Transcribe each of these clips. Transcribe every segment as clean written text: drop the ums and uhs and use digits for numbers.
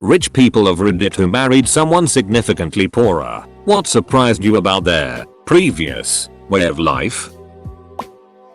Rich people of Reddit who married someone significantly poorer. What surprised you about their previous way of life?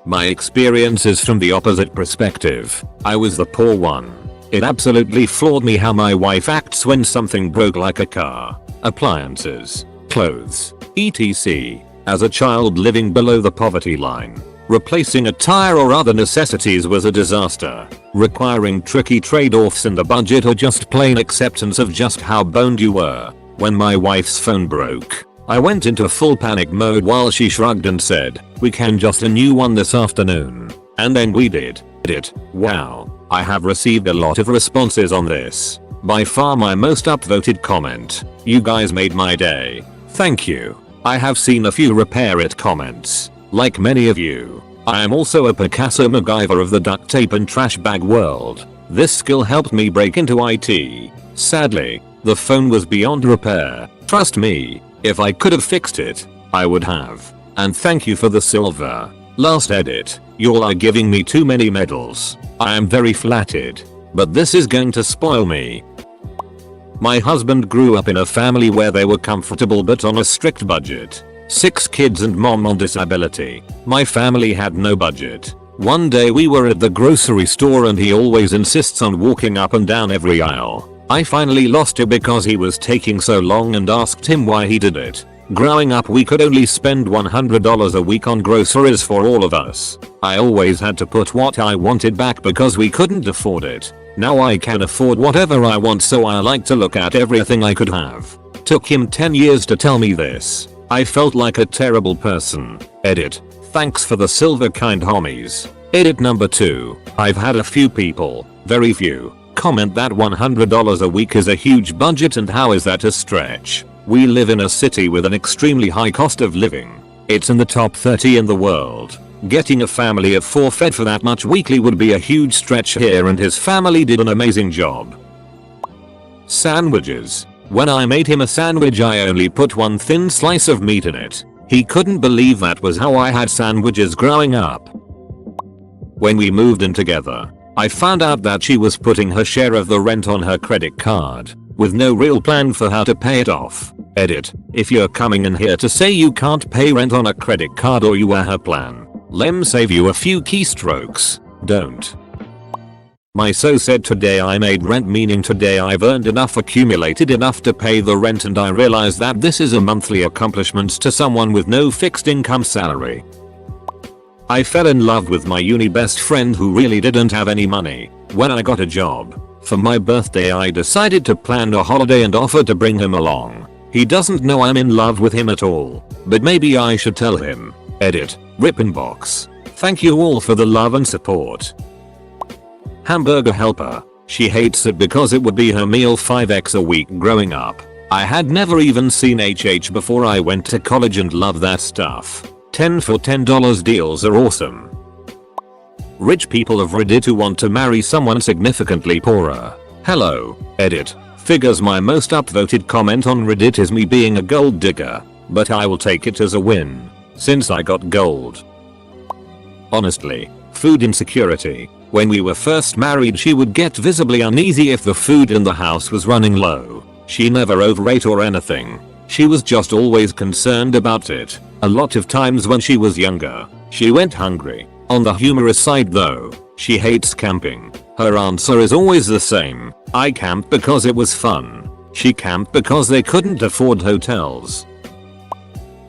My experience is from the opposite perspective. I was the poor one. It absolutely floored me how my wife acts when something broke, like a car, appliances, clothes, etc. As a child living below the poverty line, replacing a tire or other necessities was a disaster, requiring tricky trade-offs in the budget or just plain acceptance of just how boned you were. When my wife's phone broke, I went into full panic mode while she shrugged and said, "We can just a new one this afternoon." And then we did it. Wow. I have received a lot of responses on this. By far my most upvoted comment. You guys made my day. Thank you. I have seen a few repair it comments. Like many of you, I am also a Picasso MacGyver of the duct tape and trash bag world. This skill helped me break into IT. Sadly, the phone was beyond repair. Trust me, if I could have fixed it, I would have. And thank you for the silver. Last edit, y'all are giving me too many medals. I am very flattered, but this is going to spoil me. My husband grew up in a family where they were comfortable but on a strict budget. 6 kids and mom on disability. My family had no budget. One day we were at the grocery store and he always insists on walking up and down every aisle. I finally lost it because he was taking so long and asked him why he did it. Growing up we could only spend $100 a week on groceries for all of us. I always had to put what I wanted back because we couldn't afford it. Now I can afford whatever I want, so I like to look at everything I could have. Took him 10 years to tell me this. I felt like a terrible person. Edit. Thanks for the silver, kind homies. Edit number 2. I've had a few people, very few, comment that $100 a week is a huge budget and how is that a stretch. We live in a city with an extremely high cost of living. It's in the top 30 in the world. Getting a family of 4 fed for that much weekly would be a huge stretch here, and his family did an amazing job. Sandwiches. When I made him a sandwich I only put one thin slice of meat in it. He couldn't believe that was how I had sandwiches growing up. When we moved in together, I found out that she was putting her share of the rent on her credit card, with no real plan for how to pay it off. Edit. If you're coming in here to say you can't pay rent on a credit card or you were her plan, lem save you a few keystrokes. Don't. My so said today I made rent, meaning today I've earned enough, accumulated enough to pay the rent, and I realized that this is a monthly accomplishment to someone with no fixed income salary. I fell in love with my uni best friend who really didn't have any money. When I got a job, for my birthday I decided to plan a holiday and offered to bring him along. He doesn't know I'm in love with him at all, but maybe I should tell him. Edit. Rip inbox. Thank you all for the love and support. Hamburger helper. She hates it because it would be her meal 5x a week growing up. I had never even seen HH before I went to college and love that stuff. 10 for $10 deals are awesome. Rich people of Reddit who want to marry someone significantly poorer. Hello. Edit. Figures my most upvoted comment on Reddit is me being a gold digger, but I will take it as a win, since I got gold. Honestly, food insecurity. When we were first married she would get visibly uneasy if the food in the house was running low. She never overate or anything. She was just always concerned about it. A lot of times when she was younger, she went hungry. On the humorous side though, she hates camping. Her answer is always the same. I camped because it was fun. She camped because they couldn't afford hotels.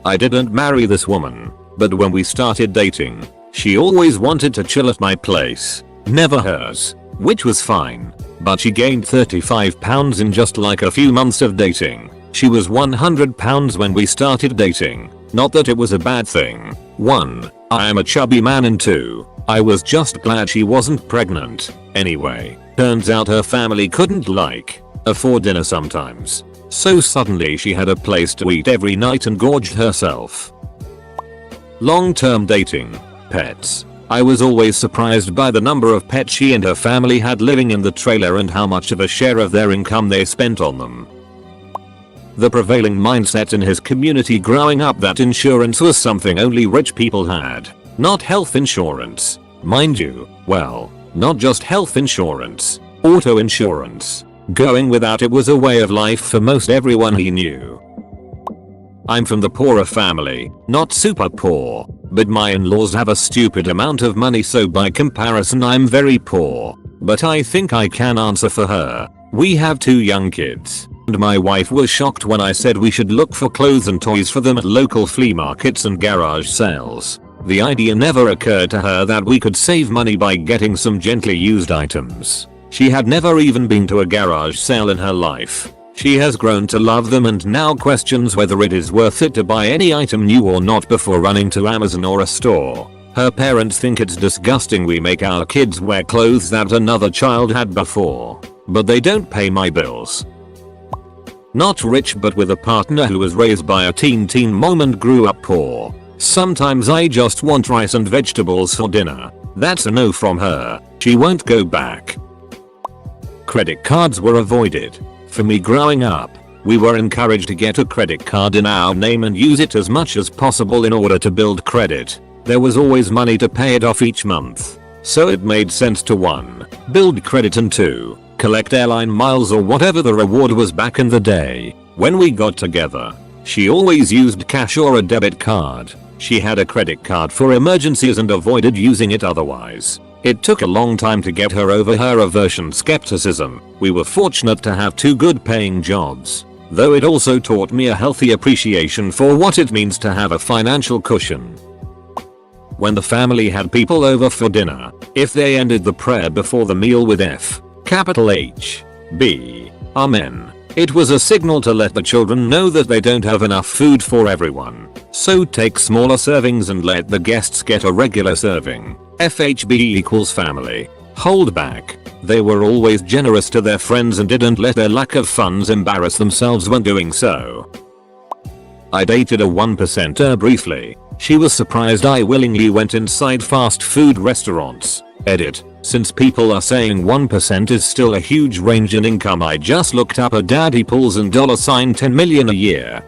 I didn't marry this woman, but when we started dating, she always wanted to chill at my place, never hers, which was fine. But she gained 35 pounds in just like a few months of dating. She was 100 pounds when we started dating. Not that it was a bad thing. 1. I am a chubby man, and 2. I was just glad she wasn't pregnant. Anyway, turns out her family couldn't afford dinner sometimes. So suddenly she had a place to eat every night and gorged herself. Long-term dating. Pets. I was always surprised by the number of pets she and her family had living in the trailer and how much of a share of their income they spent on them. The prevailing mindset in his community growing up that insurance was something only rich people had, not health insurance. Mind you, well, not just health insurance, auto insurance. Going without it was a way of life for most everyone he knew. I'm from the poorer family, not super poor, but my in-laws have a stupid amount of money, so by comparison I'm very poor. But I think I can answer for her. We have 2 young kids, and my wife was shocked when I said we should look for clothes and toys for them at local flea markets and garage sales. The idea never occurred to her that we could save money by getting some gently used items. She had never even been to a garage sale in her life. She has grown to love them and now questions whether it is worth it to buy any item new or not before running to Amazon or a store. Her parents think it's disgusting we make our kids wear clothes that another child had before. But they don't pay my bills. Not rich, but with a partner who was raised by a teen mom and grew up poor. Sometimes I just want rice and vegetables for dinner. That's a no from her. She won't go back. Credit cards were avoided. For me growing up, we were encouraged to get a credit card in our name and use it as much as possible in order to build credit. There was always money to pay it off each month. So it made sense to 1. Build credit and 2. Collect airline miles or whatever the reward was back in the day. When we got together, she always used cash or a debit card. She had a credit card for emergencies and avoided using it otherwise. It took a long time to get her over her aversion skepticism. We were fortunate to have 2 good paying jobs, though it also taught me a healthy appreciation for what it means to have a financial cushion. When the family had people over for dinner, if they ended the prayer before the meal with H.B. Amen, it was a signal to let the children know that they don't have enough food for everyone. So take smaller servings and let the guests get a regular serving. FHB equals family. Hold back. They were always generous to their friends and didn't let their lack of funds embarrass themselves when doing so. I dated a 1%er briefly. She was surprised I willingly went inside fast food restaurants. Edit. Since people are saying 1% is still a huge range in income, I just looked up a daddy pools and $10 million a year.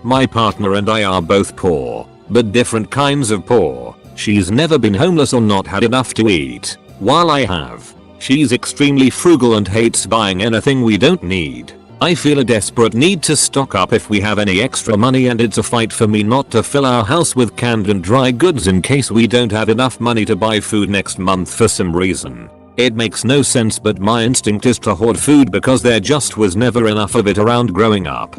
My partner and I are both poor, but different kinds of poor. She's never been homeless or not had enough to eat, while I have. She's extremely frugal and hates buying anything we don't need. I feel a desperate need to stock up if we have any extra money, and it's a fight for me not to fill our house with canned and dry goods in case we don't have enough money to buy food next month for some reason. It makes no sense, but my instinct is to hoard food because there just was never enough of it around growing up.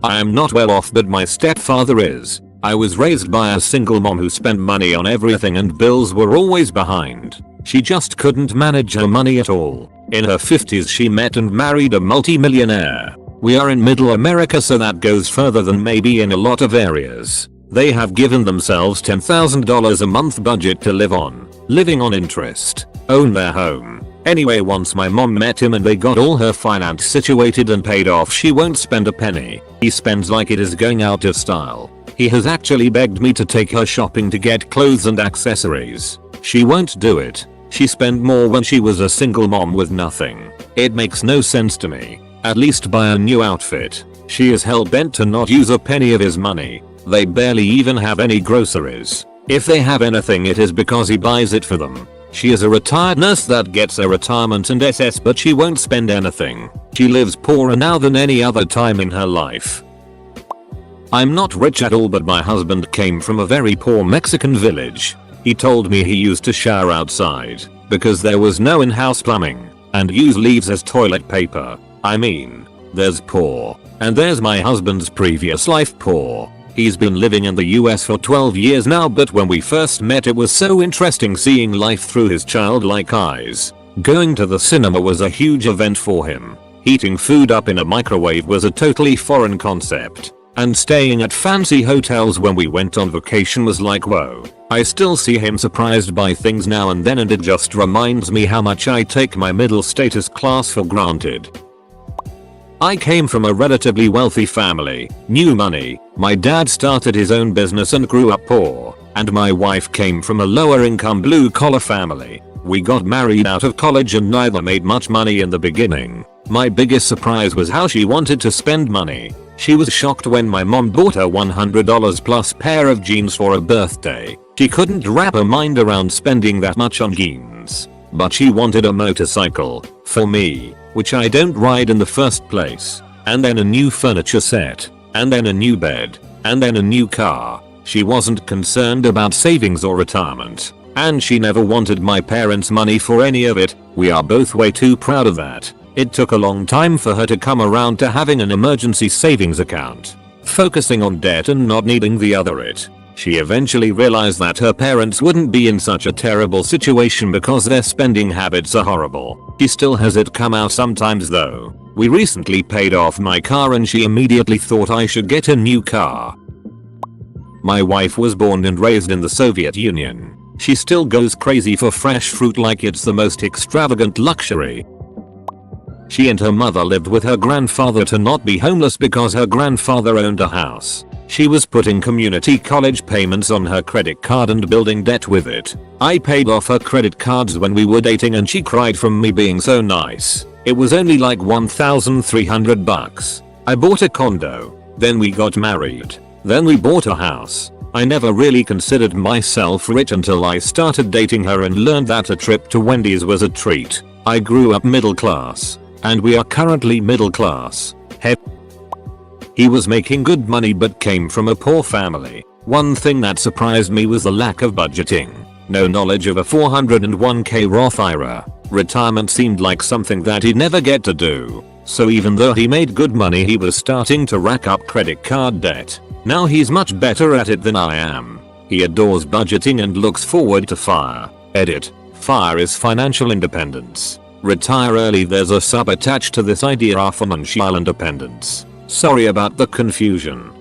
I am not well off, but my stepfather is. I was raised by a single mom who spent money on everything and bills were always behind. She just couldn't manage her money at all. In her 50s she met and married a multimillionaire. We are in middle America, so that goes further than maybe in a lot of areas. They have given themselves $10,000 a month budget to live on, living on interest, own their home. Anyway, once my mom met him and they got all her finance situated and paid off, she won't spend a penny. He spends like it is going out of style. He has actually begged me to take her shopping to get clothes and accessories. She won't do it. She spent more when she was a single mom with nothing. It makes no sense to me. At least buy a new outfit. She is hell-bent to not use a penny of his money. They barely even have any groceries. If they have anything, it is because he buys it for them. She is a retired nurse that gets a retirement and SS, but she won't spend anything. She lives poorer now than any other time in her life. I'm not rich at all, but my husband came from a very poor Mexican village. He told me he used to shower outside because there was no in-house plumbing and use leaves as toilet paper. I mean, there's poor, and there's my husband's previous life poor. He's been living in the US for 12 years now, but when we first met it was so interesting seeing life through his childlike eyes. Going to the cinema was a huge event for him. Heating food up in a microwave was a totally foreign concept. And staying at fancy hotels when we went on vacation was like whoa. I still see him surprised by things now and then, and it just reminds me how much I take my middle status class for granted. I came from a relatively wealthy family, new money. My dad started his own business and grew up poor, and my wife came from a lower income blue collar family. We got married out of college and neither made much money in the beginning. My biggest surprise was how she wanted to spend money. She was shocked when my mom bought her $100 plus pair of jeans for a birthday. She couldn't wrap her mind around spending that much on jeans. but she wanted a motorcycle for me, which I don't ride in the first place, and then a new furniture set, and then a new bed, and then a new car. She wasn't concerned about savings or retirement, and she never wanted my parents' money for any of it. We are both way too proud of that. It took a long time for her to come around to having an emergency savings account, focusing on debt and not needing the other it. She eventually realized that her parents wouldn't be in such a terrible situation because their spending habits are horrible. She still has it come out sometimes though. We recently paid off my car and she immediately thought I should get a new car. My wife was born and raised in the Soviet Union. She still goes crazy for fresh fruit like it's the most extravagant luxury. She and her mother lived with her grandfather to not be homeless because her grandfather owned a house. She was putting community college payments on her credit card and building debt with it. I paid off her credit cards when we were dating and she cried from me being so nice. It was only like $1,300. I bought a condo. Then we got married. Then we bought a house. I never really considered myself rich until I started dating her and learned that a trip to Wendy's was a treat. I grew up middle class. And we are currently middle class. He was making good money but came from a poor family. One thing that surprised me was the lack of budgeting. No knowledge of a 401k Roth IRA. Retirement seemed like something that he'd never get to do. So even though he made good money he was starting to rack up credit card debt. Now he's much better at it than I am. He adores budgeting and looks forward to FIRE. Edit. FIRE is financial independence. Retire early. There's a sub attached to this idea, financial independence. Sorry about the confusion.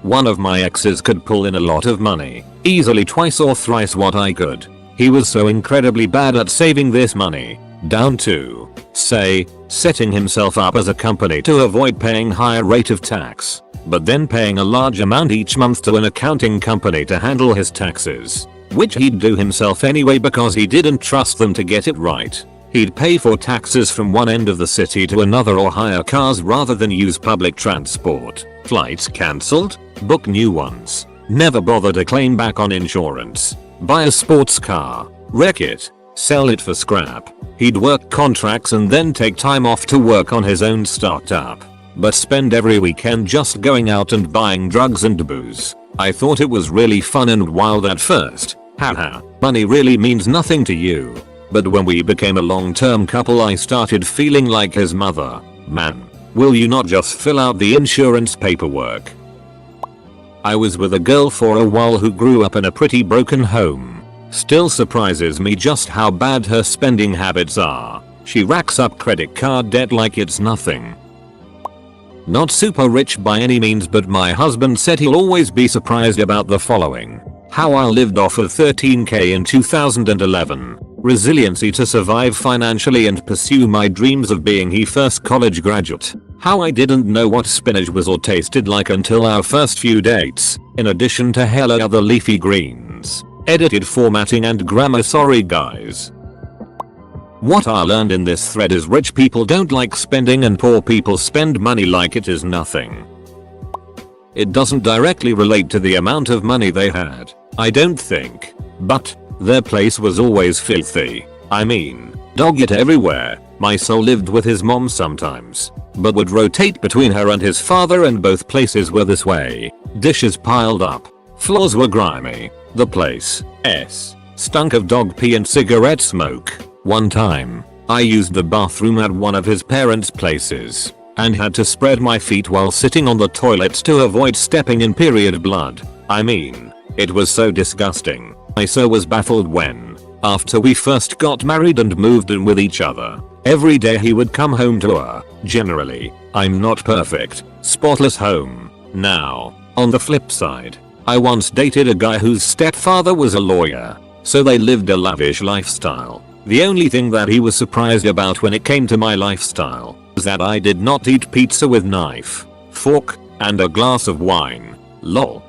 One of my exes could pull in a lot of money, easily twice or thrice what I could. He was so incredibly bad at saving this money, down to, say, setting himself up as a company to avoid paying higher rate of tax, but then paying a large amount each month to an accounting company to handle his taxes, which he'd do himself anyway because he didn't trust them to get it right. He'd pay for taxes from one end of the city to another or hire cars rather than use public transport. Flights cancelled, book new ones, never bother to claim back on insurance, buy a sports car, wreck it, sell it for scrap. He'd work contracts and then take time off to work on his own startup, but spend every weekend just going out and buying drugs and booze. I thought it was really fun and wild at first. Haha, money really means nothing to you. But when we became a long-term couple I started feeling like his mother. Man, will you not just fill out the insurance paperwork? I was with a girl for a while who grew up in a pretty broken home. Still surprises me just how bad her spending habits are. She racks up credit card debt like it's nothing. Not super rich by any means, but my husband said he'll always be surprised about the following. How I lived off of $13k in 2011. Resiliency to survive financially and pursue my dreams of being the first college graduate. How I didn't know what spinach was or tasted like until our first few dates, in addition to hella other leafy greens. Edited formatting and grammar, sorry guys. What I learned in this thread is rich people don't like spending and poor people spend money like it is nothing. It doesn't directly relate to the amount of money they had, I don't think, but their place was always filthy. I mean, dog it everywhere. My soul lived with his mom sometimes, but would rotate between her and his father and both places were this way. Dishes piled up. Floors were grimy. The place stunk of dog pee and cigarette smoke. One time, I used the bathroom at one of his parents' places and had to spread my feet while sitting on the toilets to avoid stepping in period blood. I mean, it was so disgusting. I so was baffled when, after we first got married and moved in with each other, every day he would come home to a, generally, I'm not perfect, spotless home. Now, on the flip side, I once dated a guy whose stepfather was a lawyer, so they lived a lavish lifestyle. The only thing that he was surprised about when it came to my lifestyle was that I did not eat pizza with knife, fork, and a glass of wine. Lol.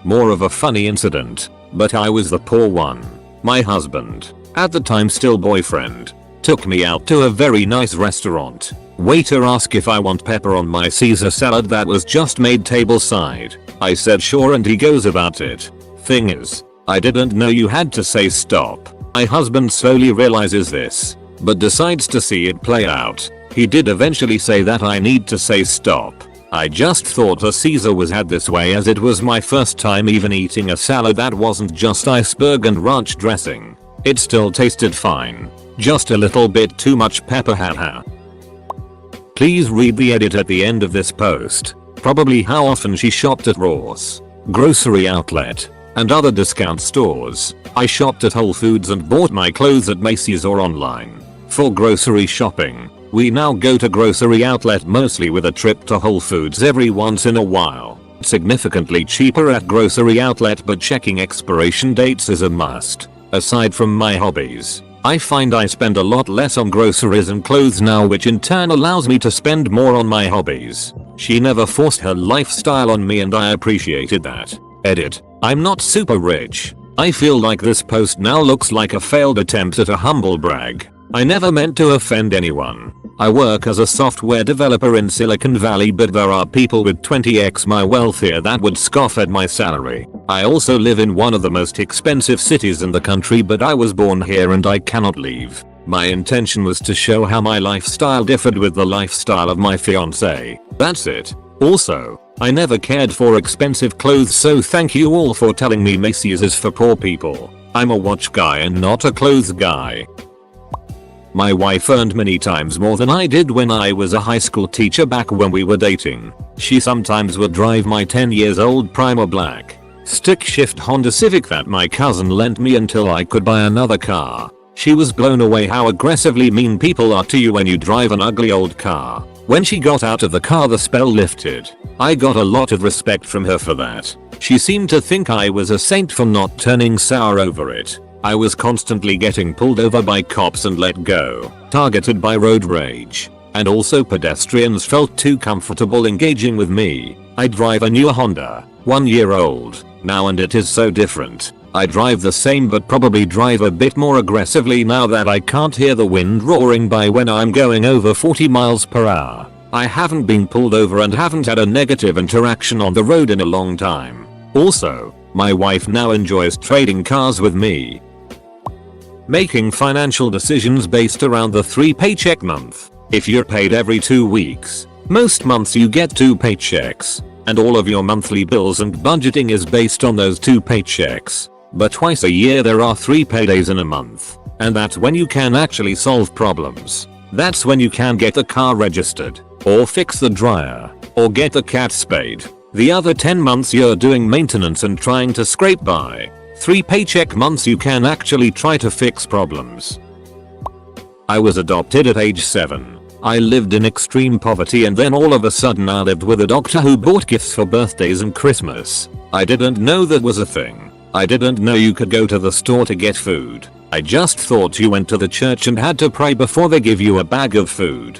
More of a funny incident, but I was the poor one. My husband, at the time still boyfriend, took me out to a very nice restaurant. Waiter asked if I want pepper on my Caesar salad that was just made tableside. I said sure and he goes about it. Thing is, I didn't know you had to say stop. My husband slowly realizes this, but decides to see it play out. He did eventually say that I need to say stop. I just thought a Caesar was had this way, as it was my first time even eating a salad that wasn't just iceberg and ranch dressing. It still tasted fine. Just a little bit too much pepper, haha. Please read the edit at the end of this post. Probably how often she shopped at Ross, grocery outlet, and other discount stores. I shopped at Whole Foods and bought my clothes at Macy's or online. For grocery shopping, we now go to grocery outlet mostly, with a trip to Whole Foods every once in a while. Significantly cheaper at grocery outlet, but checking expiration dates is a must. Aside from my hobbies, I find I spend a lot less on groceries and clothes now, which in turn allows me to spend more on my hobbies. She never forced her lifestyle on me and I appreciated that. Edit. I'm not super rich. I feel like this post now looks like a failed attempt at a humble brag. I never meant to offend anyone. I work as a software developer in Silicon Valley, but there are people with 20x my wealth here that would scoff at my salary. I also live in one of the most expensive cities in the country, but I was born here and I cannot leave. My intention was to show how my lifestyle differed with the lifestyle of my fiance. That's it. Also, I never cared for expensive clothes, so thank you all for telling me Macy's is for poor people. I'm a watch guy and not a clothes guy. My wife earned many times more than I did when I was a high school teacher back when we were dating. She sometimes would drive my 10 years old Prima black stick shift Honda Civic that my cousin lent me until I could buy another car. She was blown away how aggressively mean people are to you when you drive an ugly old car. When she got out of the car, the spell lifted. I got a lot of respect from her for that. She seemed to think I was a saint for not turning sour over it. I was constantly getting pulled over by cops and let go, targeted by road rage, and also pedestrians felt too comfortable engaging with me. I drive a new Honda, 1 year old, now, and it is so different. I drive the same but probably drive a bit more aggressively now that I can't hear the wind roaring by when I'm going over 40 miles per hour. I haven't been pulled over and haven't had a negative interaction on the road in a long time. Also, my wife now enjoys trading cars with me. Making financial decisions based around the 3-paycheck month. If you're paid every 2 weeks, most months you get 2 paychecks, and all of your monthly bills and budgeting is based on those 2 paychecks. But twice a year there are 3 paydays in a month, and that's when you can actually solve problems. That's when you can get the car registered, or fix the dryer, or get the cat spayed. The other 10 months you're doing maintenance and trying to scrape by. 3 paycheck months you can actually try to fix problems. I was adopted at age 7. I lived in extreme poverty and then all of a sudden I lived with a doctor who bought gifts for birthdays and Christmas. I didn't know that was a thing. I didn't know you could go to the store to get food. I just thought you went to the church and had to pray before they give you a bag of food.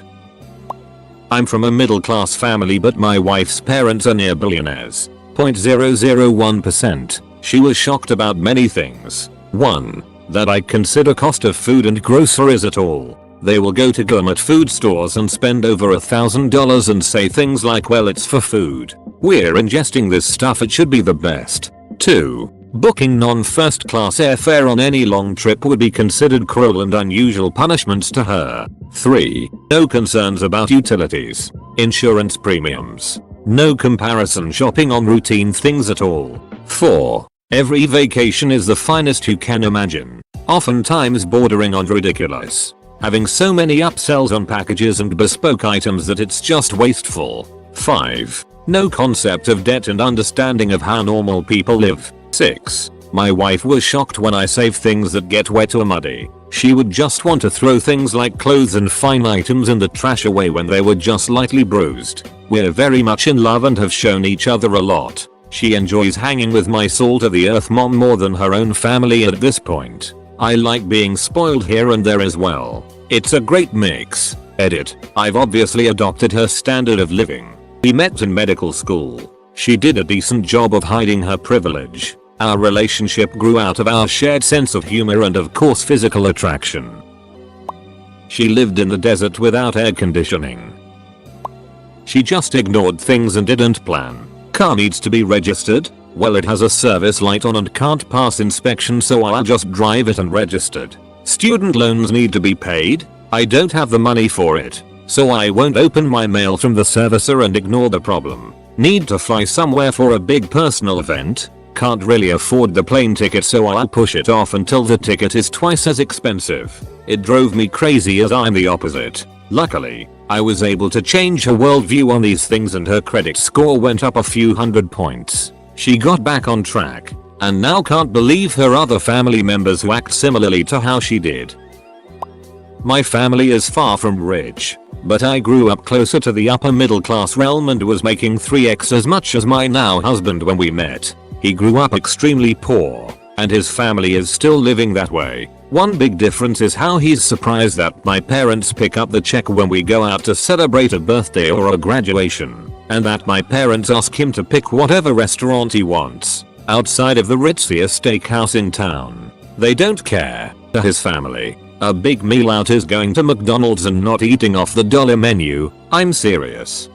I'm from a middle class family, but my wife's parents are near billionaires. 0.001%. She was shocked about many things. 1. That I consider cost of food and groceries at all. They will go to gourmet food stores and spend over $1,000 and say things like, well, it's for food. We're ingesting this stuff, it should be the best. 2. Booking non-first class airfare on any long trip would be considered cruel and unusual punishments to her. 3. No concerns about utilities, insurance premiums. No comparison shopping on routine things at all. 4. Every vacation is the finest you can imagine, oftentimes bordering on ridiculous. Having so many upsells on packages and bespoke items that it's just wasteful. 5. No concept of debt and understanding of how normal people live. 6. My wife was shocked when I save things that get wet or muddy. She would just want to throw things like clothes and fine items in the trash away when they were just lightly bruised. We're very much in love and have shown each other a lot. She enjoys hanging with my salt of the earth mom more than her own family at this point. I like being spoiled here and there as well. It's a great mix. Edit. I've obviously adopted her standard of living. We met in medical school. She did a decent job of hiding her privilege. Our relationship grew out of our shared sense of humor and of course physical attraction. She lived in the desert without air conditioning. She just ignored things and didn't plan. Car needs to be registered? Well, it has a service light on and can't pass inspection, so I'll just drive it unregistered. Student loans need to be paid. I don't have the money for it, so I won't open my mail from the servicer and ignore the problem. Need to fly somewhere for a big personal event. Can't really afford the plane ticket, so I'll push it off until the ticket is twice as expensive. It drove me crazy as I'm the opposite. Luckily, I was able to change her worldview on these things and her credit score went up a few hundred points. She got back on track and now can't believe her other family members who act similarly to how she did. My family is far from rich, but I grew up closer to the upper middle class realm and was making 3x as much as my now husband when we met. He grew up extremely poor, and his family is still living that way. One big difference is how he's surprised that my parents pick up the check when we go out to celebrate a birthday or a graduation, and that my parents ask him to pick whatever restaurant he wants, outside of the ritziest steakhouse in town. They don't care. To his family, a big meal out is going to McDonald's and not eating off the dollar menu. I'm serious.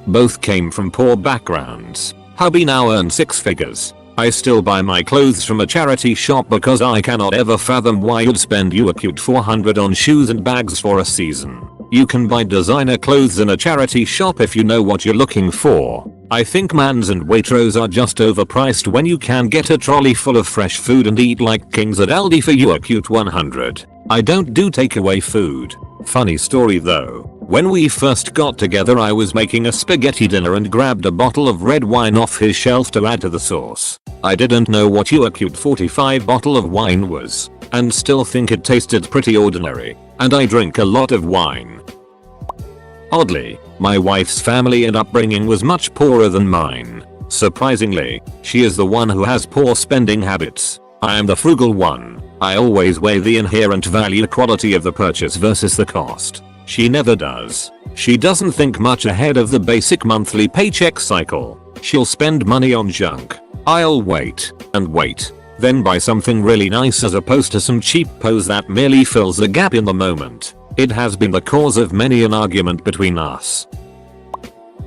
Both came from poor backgrounds. Hubby now earns 6 figures. I still buy my clothes from a charity shop because I cannot ever fathom why you'd spend a cute $400 on shoes and bags for a season. You can buy designer clothes in a charity shop if you know what you're looking for. I think Mans and Waitrose are just overpriced when you can get a trolley full of fresh food and eat like kings at Aldi for a cute $100. I don't do takeaway food. Funny story though. When we first got together, I was making a spaghetti dinner and grabbed a bottle of red wine off his shelf to add to the sauce. I didn't know what a cute 45 bottle of wine was, and still think it tasted pretty ordinary, and I drink a lot of wine. Oddly, my wife's family and upbringing was much poorer than mine. Surprisingly, she is the one who has poor spending habits. I am the frugal one. I always weigh the inherent value quality of the purchase versus the cost. She never does. She doesn't think much ahead of the basic monthly paycheck cycle. She'll spend money on junk. I'll wait and wait, then buy something really nice as opposed to some cheap pose that merely fills the gap in the moment. It has been the cause of many an argument between us.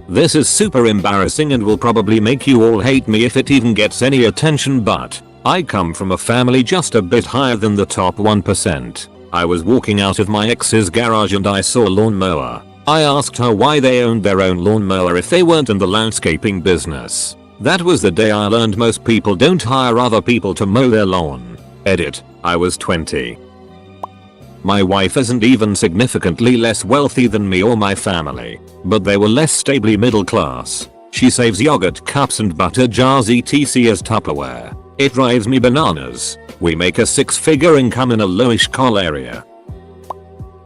This is super embarrassing and will probably make you all hate me if it even gets any attention, but I come from a family just a bit higher than the top 1%. I was walking out of my ex's garage and I saw a lawnmower. I asked her why they owned their own lawnmower if they weren't in the landscaping business. That was the day I learned most people don't hire other people to mow their lawn. Edit. I was 20. My wife isn't even significantly less wealthy than me or my family, but they were less stably middle class. She saves yogurt cups and butter jars etc as Tupperware. It drives me bananas. We make a 6-figure income in a lowish coal area.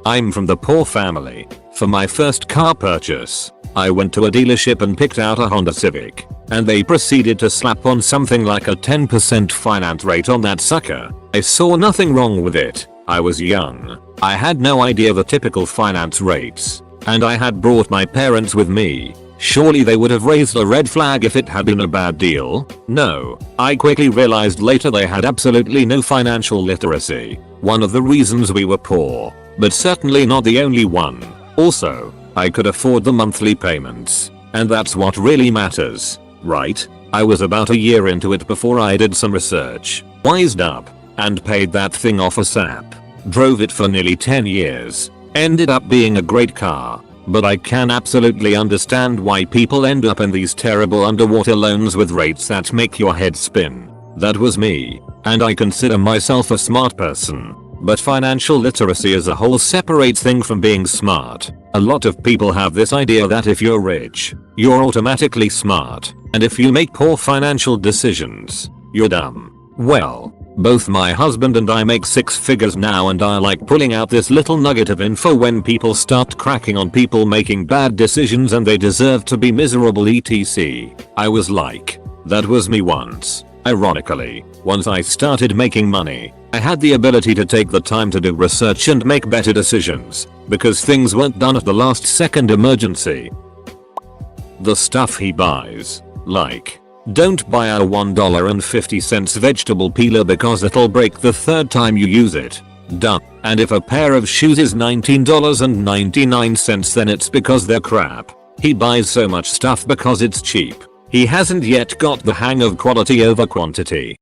I'm from the poor family. For my first car purchase, I went to a dealership and picked out a Honda Civic, and they proceeded to slap on something like a 10% finance rate on that sucker. I saw nothing wrong with it. I was young. I had no idea the typical finance rates, and I had brought my parents with me. Surely they would have raised a red flag if it had been a bad deal. No, I quickly realized later they had absolutely no financial literacy. One of the reasons we were poor, but certainly not the only one. Also, I could afford the monthly payments, and that's what really matters, right? I was about a year into it before I did some research, wised up, and paid that thing off ASAP. Drove it for nearly 10 years. Ended up being a great car. But I can absolutely understand why people end up in these terrible underwater loans with rates that make your head spin. That was me, and I consider myself a smart person. But financial literacy is a whole separate thing from being smart. A lot of people have this idea that if you're rich, you're automatically smart, and if you make poor financial decisions, you're dumb. Well, both my husband and I make 6 figures now, and I like pulling out this little nugget of info when people start cracking on people making bad decisions and they deserve to be miserable etc. I was like, that was me once. Ironically, once I started making money, I had the ability to take the time to do research and make better decisions, because things weren't done at the last second emergency. The stuff he buys, like, don't buy a $1.50 vegetable peeler because it'll break the 3rd time you use it. Done. And if a pair of shoes is $19.99 then it's because they're crap. He buys so much stuff because it's cheap. He hasn't yet got the hang of quality over quantity.